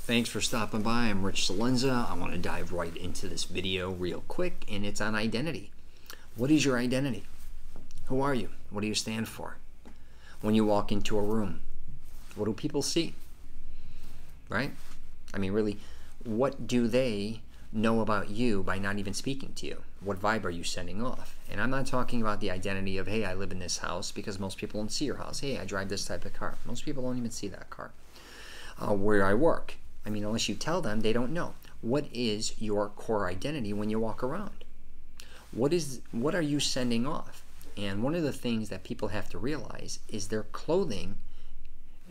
Thanks for stopping by. I'm Rich Celenza. I want to dive right into this video real quick, and it's on identity. What is your identity? Who are you? What do you stand for? When you walk into a room, what do people see? Right? I mean, really, what do they know about you by not even speaking to you? What vibe are you sending off? And I'm not talking about the identity of, hey, I live in this house, because most people don't see your house. Hey, I drive this type of car. Most people don't even see that car. Where I work. I mean, unless you tell them, they don't know. What is your core identity when you walk around? What are you sending off? And one of the things that people have to realize is their clothing,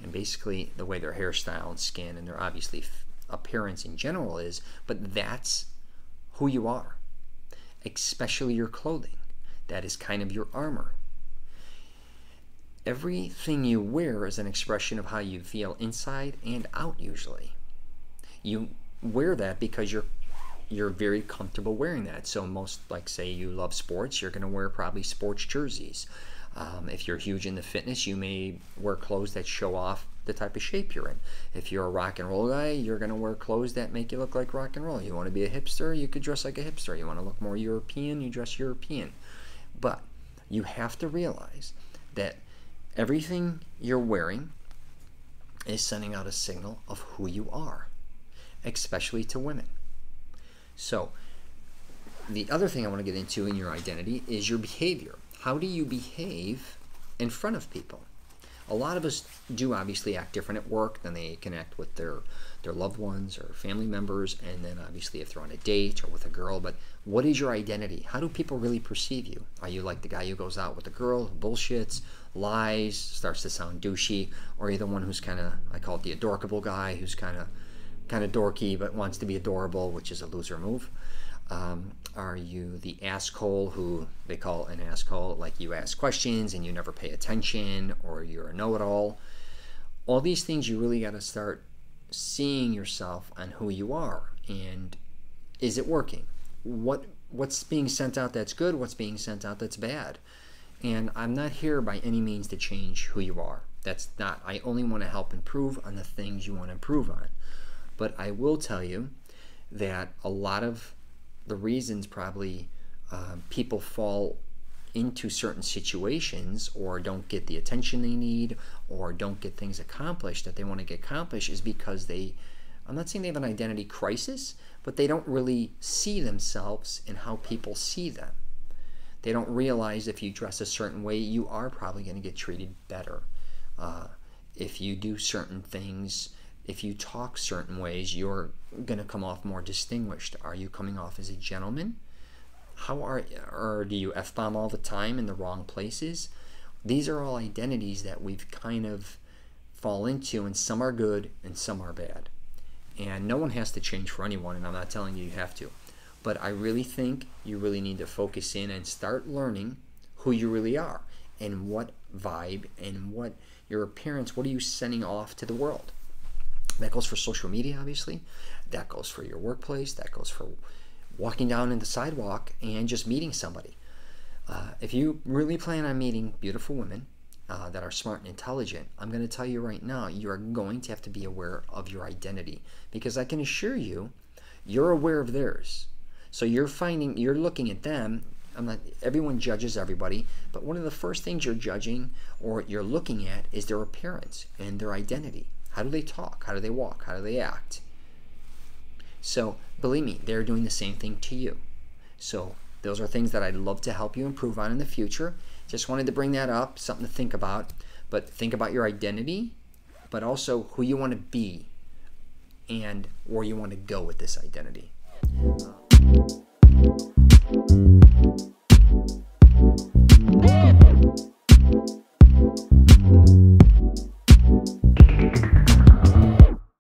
and basically the way their hairstyle and skin and their obviously appearance in general is, but that's who you are, especially your clothing. That is kind of your armor. Everything you wear is an expression of how you feel inside and out usually. You wear that because you're very comfortable wearing that. So most, like say you love sports, you're going to wear probably sports jerseys. If you're huge into fitness, you may wear clothes that show off the type of shape you're in. If you're a rock and roll guy, you're going to wear clothes that make you look like rock and roll. You want to be a hipster, you could dress like a hipster. You want to look more European, you dress European. But you have to realize that everything you're wearing is sending out a signal of who you are, especially to women. So the other thing I want to get into in your identity is your behavior. How do you behave in front of people? A lot of us do obviously act different at work than they can act with their loved ones or family members, and then obviously if they're on a date or with a girl. But what is your identity? How do people really perceive you? Are you like the guy who goes out with a girl, who bullshits, lies, starts to sound douchey, or are you the one who's kind of, I call it the adorkable guy, who's kind of dorky but wants to be adorable, which is a loser move? Are you the asshole who they call an asshole, like you ask questions and you never pay attention, or you're a know-it-all? All these things you really got to start seeing yourself on who you are, and is it working? What's being sent out that's good? What's being sent out that's bad? And I'm not here by any means to change who you are. That's not. I only want to help improve on the things you want to improve on. But I will tell you that a lot of the reasons probably people fall into certain situations or don't get the attention they need or don't get things accomplished that they want to get accomplished is because I'm not saying they have an identity crisis, but they don't really see themselves in how people see them. They don't realize if you dress a certain way, you are probably going to get treated better. If you do certain things, if you talk certain ways, you're going to come off more distinguished. Are you coming off as a gentleman? Or do you F-bomb all the time in the wrong places? These are all identities that we've kind of fall into, and some are good and some are bad. And no one has to change for anyone, and I'm not telling you have to. But I really think you really need to focus in and start learning who you really are and what vibe and what your appearance, what are you sending off to the world? That goes for social media, obviously. That goes for your workplace. That goes for walking down in the sidewalk and just meeting somebody. If you really plan on meeting beautiful women that are smart and intelligent, I'm going to tell you right now, you are going to have to be aware of your identity, because I can assure you, you're aware of theirs. So you're looking at them. Everyone judges everybody, but one of the first things you're judging or you're looking at is their appearance and their identity. How do they talk? How do they walk? How do they act? So believe me, they're doing the same thing to you. So those are things that I'd love to help you improve on in the future. Just wanted to bring that up, something to think about. But think about your identity, but also who you want to be and where you want to go with this identity.